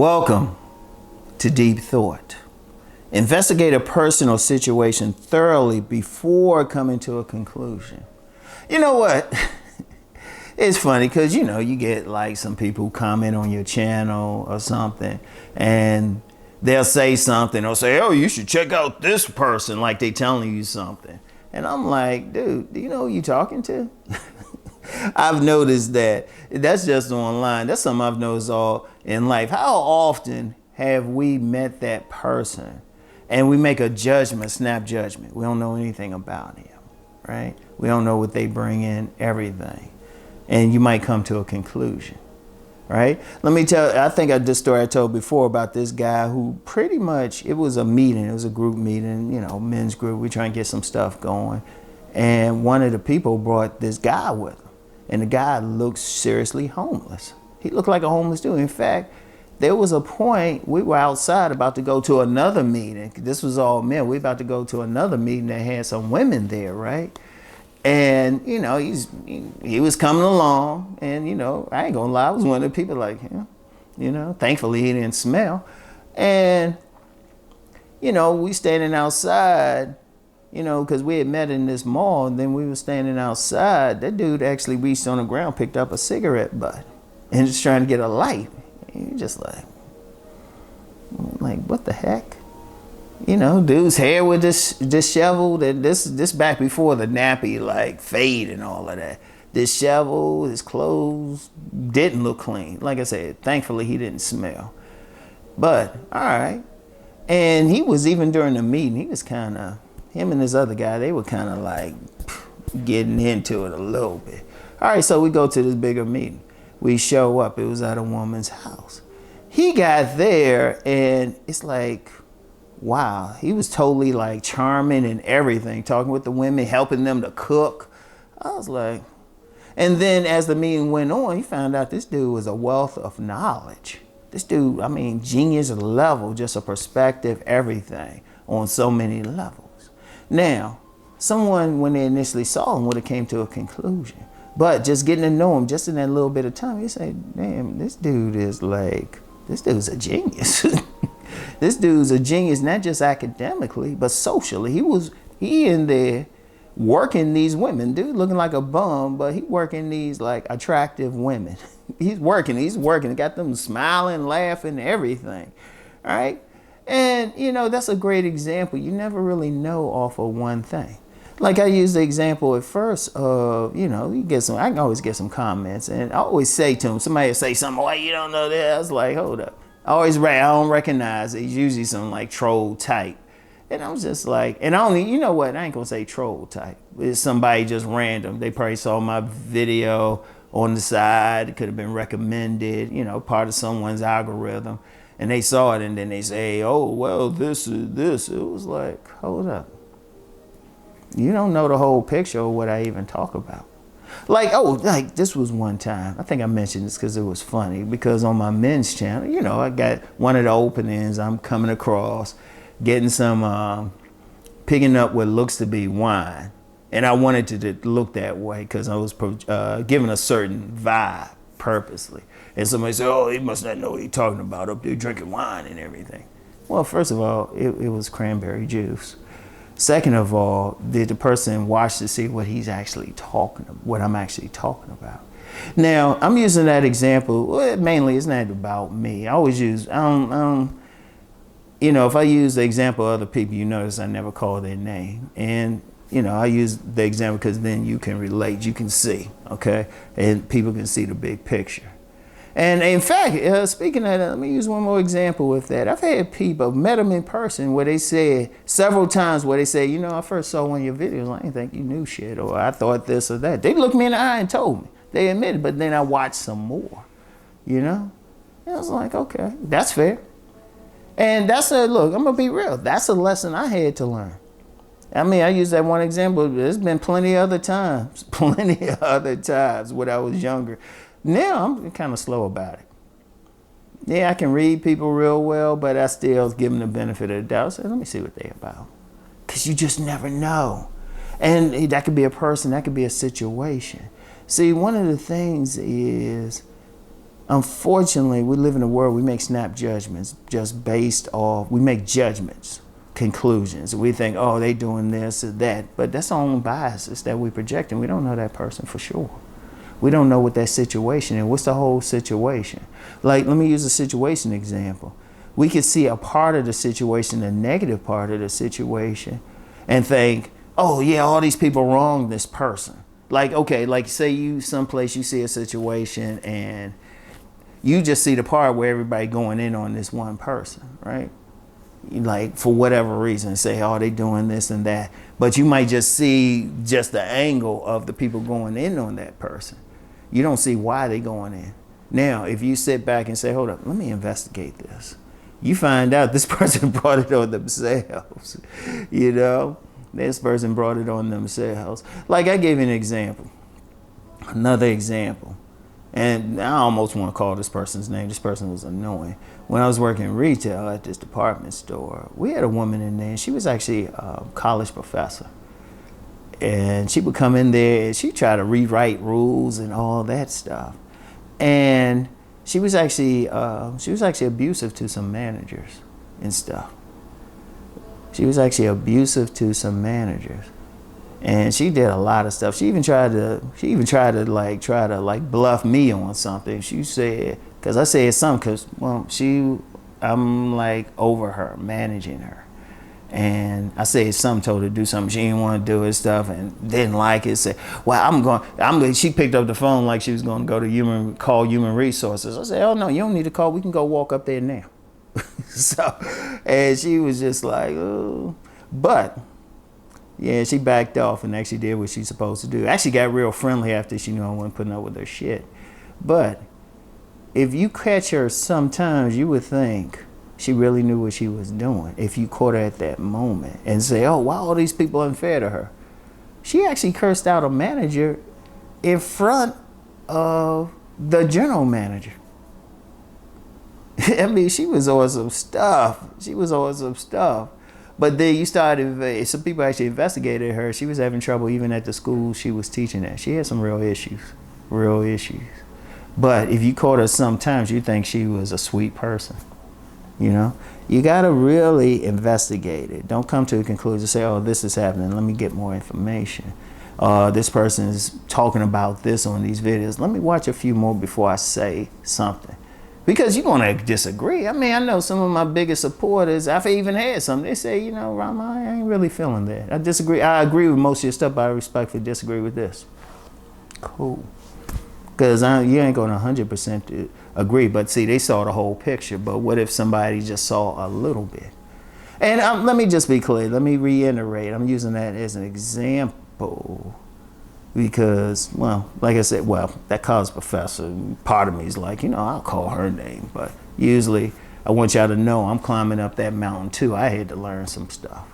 Welcome to Deep Thought. Investigate a person or situation thoroughly before coming to a conclusion. You know what? It's funny because, you get like some people who comment on your channel or something and they'll say something or say, oh, you should check out this person, like they telling you something. And I'm like, dude, do you know who you're talking to? I've noticed that that's just online. That's something I've noticed all in life. How often have we met that person and we make a judgment, snap judgment? We don't know anything about him, right? We don't know what they bring in, everything. And you might come to a conclusion, right? Let me tell you, I think this story I told before about this guy who pretty much, it was a meeting, it was a group meeting, men's group. We're trying to get some stuff going. And one of the people brought this guy with him. And the guy looked seriously homeless. He looked like a homeless dude. In fact, there was a point we were outside about to go to another meeting. This was all men. We about to go to another meeting that had some women there, right? And, he was coming along. And, I ain't gonna lie, I was one of the people like him. Thankfully he didn't smell. And, we standing outside, because we had met in this mall, and then we were standing outside. That dude actually reached on the ground, picked up a cigarette butt, and just trying to get a light. And you're just like, what the heck? Dude's hair was disheveled, and this back before the nappy fade and all of that. Disheveled, his clothes didn't look clean. Like I said, thankfully he didn't smell. But all right, and he was even during the meeting, he was kind of. Him and this other guy, they were kind of getting into it a little bit. All right, so we go to this bigger meeting. We show up. It was at a woman's house. He got there, and it's like, wow. He was totally charming and everything, talking with the women, helping them to cook. I was like, and then as the meeting went on, you found out this dude was a wealth of knowledge. This dude, genius level, just a perspective, everything on so many levels. Now, someone, when they initially saw him, would have came to a conclusion. But just getting to know him, just in that little bit of time, you say, damn, this dude's a genius. This dude's a genius, not just academically, but socially. He in there working these women. Dude looking like a bum, but he working these attractive women. He's working, got them smiling, laughing, everything, all right? And, that's a great example. You never really know off of one thing. Like I used the example at first of, I can always get some comments. And I always say to them, somebody will say something, why you don't know that? I was like, hold up. I don't recognize it. It's usually some troll type. And I was just like, and I only, I ain't gonna say troll type. It's somebody just random. They probably saw my video on the side. It could have been recommended, part of someone's algorithm. And they saw it and then they say, oh, well, this is this. It was like, hold up. You don't know the whole picture of what I even talk about. This was one time. I think I mentioned this because it was funny. Because on my men's channel, I got one of the openings. I'm coming across, getting some, picking up what looks to be wine. And I wanted it to look that way because I was giving a certain vibe purposely. And somebody said, oh, he must not know what he's talking about up there drinking wine and everything. Well, first of all, it was cranberry juice. Second of all, did the person watch to see what I'm actually talking about? Now, I'm using that example. Well, mainly, it's not about me. I always use, if I use the example of other people, you notice I never call their name. And, I use the example because then you can relate, you can see, okay? And people can see the big picture. And in fact, speaking of that, let me use one more example with that. I've had people, met them in person where they said several times where they say, I first saw one of your videos, I didn't think you knew shit, or I thought this or that. They looked me in the eye and told me. They admitted, but then I watched some more, And I was like, okay, that's fair. And look, I'm gonna be real. That's a lesson I had to learn. I use that one example. There's been plenty of other times when I was younger. Now I'm kind of slow about it. Yeah, I can read people real well, but I still give them the benefit of the doubt. So let me see what they're about. Because you just never know. And that could be a person, that could be a situation. See, one of the things is Unfortunately, we live in a world, we make snap judgments just based off, we make judgments, conclusions. We think, oh, they doing this or that, but that's our own biases that we project, and we don't know that person for sure. We don't know what that situation is. What's the whole situation? Like, let me use a situation example. We could see a part of the situation, the negative part of the situation, and think, oh yeah, all these people wrong this person. Like, okay, like say you someplace you see a situation and you just see the part where everybody going in on this one person, right? Like for whatever reason, say, oh, they doing this and that. But you might just see just the angle of the people going in on that person. You don't see why they going in. Now, if you sit back and say, hold up, let me investigate this. You find out this person brought it on themselves. You know, this person brought it on themselves. Like I gave you an example, another example. And I almost want to call this person's name. This person was annoying. When I was working retail at this department store, we had a woman in there. She was actually a college professor. And she would come in there and she'd try to rewrite rules and all that stuff. And she was actually abusive to some managers and stuff. She was actually abusive to some managers. And she did a lot of stuff. She even tried to bluff me on something. She said, because I said something, because well, I'm like over her, managing her. And I said something, told her to do something she didn't want to do and stuff, and didn't like it. Said, well, she picked up the phone like she was going to go to call human resources. I said, oh no, you don't need to call. We can go walk up there now. And she was just like, oh. But yeah, she backed off and actually did what she's supposed to do. Actually got real friendly after she knew I wasn't putting up with her shit. But if you catch her sometimes, you would think she really knew what she was doing if you caught her at that moment and say, oh, why all these people unfair to her? She actually cursed out a manager in front of the general manager. I mean, she was on some stuff. But then some people actually investigated her. She was having trouble even at the school she was teaching at. She had some real issues. But if you caught her sometimes, you think she was a sweet person. You know, you got to really investigate it. Don't come to a conclusion, say, oh, this is happening. Let me get more information. This person is talking about this on these videos. Let me watch a few more before I say something. Because you're going to disagree. I mean, I know some of my biggest supporters, I've even had some, they say, you know, Rom, I ain't really feeling that. I disagree. I agree with most of your stuff, but I respectfully disagree with this. Cool. Because you ain't going to 100% agree. But see, they saw the whole picture. But what if somebody just saw a little bit? And let me just be clear. Let me reiterate. I'm using that as an example. Because, well, like I said, that college professor, part of me is like, you know, I'll call her name. But usually, I want y'all to know I'm climbing up that mountain too. I had to learn some stuff.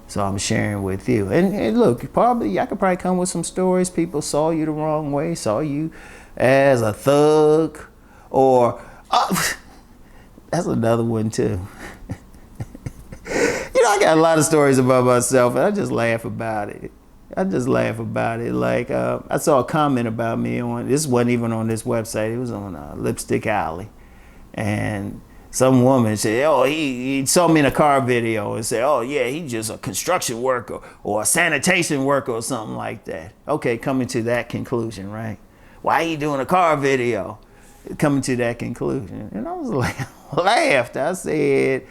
So I'm sharing with you. And look, I could probably come with some stories. People saw you the wrong way, saw you as a thug, or, that's another one too. You know, I got a lot of stories about myself, and I just laugh about it. Like, I saw a comment about me this wasn't even on this website. It was on Lipstick Alley. And some woman said, oh, he saw me in a car video and said, oh, yeah, he's just a construction worker or a sanitation worker or something like that. Okay, coming to that conclusion, right? Why he doing a car video? Coming to that conclusion. And I was like, laughed. I said,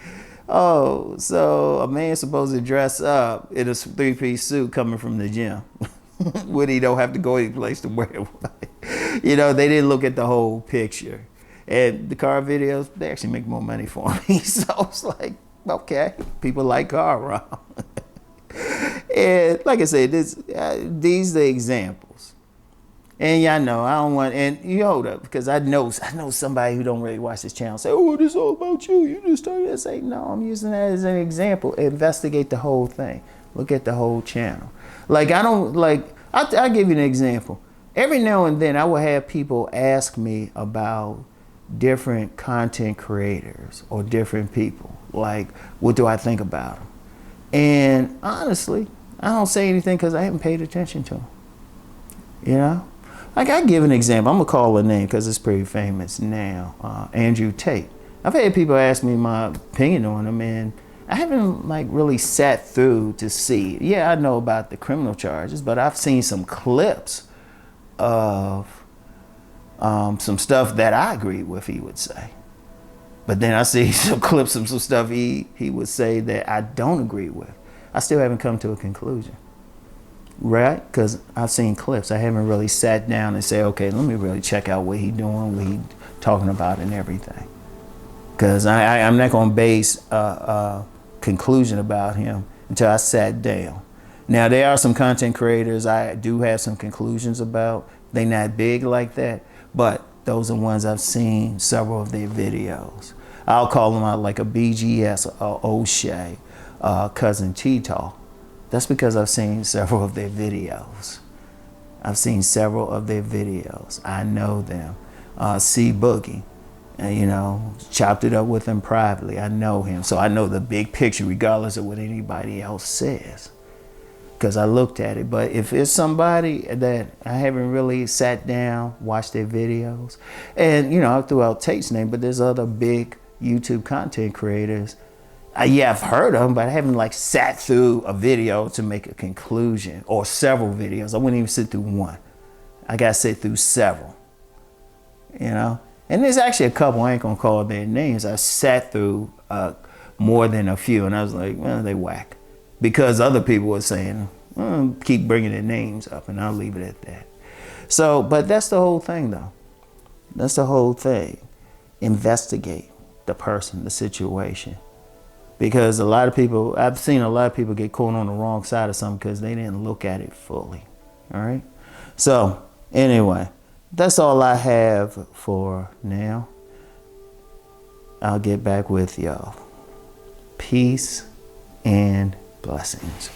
oh, so a man's supposed to dress up in a three-piece suit coming from the gym when he don't have to go any place to wear it. You know, they didn't look at the whole picture. And the car videos, they actually make more money for me. So it's like, okay, people like car Rom. And like I said, these are the examples. And y'all know, I don't want, and you hold up, because I know somebody who don't really watch this channel say, oh, this is all about you. You just started to say, no, I'm using that as an example. Investigate the whole thing. Look at the whole channel. Like, I'll give you an example. Every now and then I will have people ask me about different content creators or different people. Like, what do I think about them? And honestly, I don't say anything because I haven't paid attention to them. You know? Like, I give an example. I'm gonna call a name because it's pretty famous now. Andrew Tate. I've had people ask me my opinion on him, and I haven't like really sat through to see. Yeah, I know about the criminal charges, but I've seen some clips of some stuff that I agree with, he would say. But then I see some clips of some stuff he would say that I don't agree with. I still haven't come to a conclusion, right? Because I've seen clips. I haven't really sat down and say, okay, let me really check out what he's doing, what he's talking about and everything. Because I'm not going to base a conclusion about him until I sat down. Now, there are some content creators I do have some conclusions about. They're not big like that, but those are ones I've seen several of their videos. I'll call them out like a BGS, O'Shea, Cousin T-Talk. That's because I've seen several of their videos. I've seen several of their videos. I know them. C Boogie, and, you know, chopped it up with him privately. I know him, so I know the big picture regardless of what anybody else says, because I looked at it. But if it's somebody that I haven't really sat down, watched their videos, and, you know, I threw out Tate's name, but there's other big YouTube content creators. Yeah, I've heard of them, but I haven't like sat through a video to make a conclusion, or several videos. I wouldn't even sit through one. I got to sit through several, you know? And there's actually a couple, I ain't gonna call their names, I sat through more than a few, and I was like, well, they whack. Because other people were saying, keep bringing their names up, and I'll leave it at that. So, but that's the whole thing though. That's the whole thing. Investigate the person, the situation. Because a lot of people, I've seen a lot of people get caught on the wrong side of something because they didn't look at it fully. All right? So, anyway, that's all I have for now. I'll get back with y'all. Peace and blessings.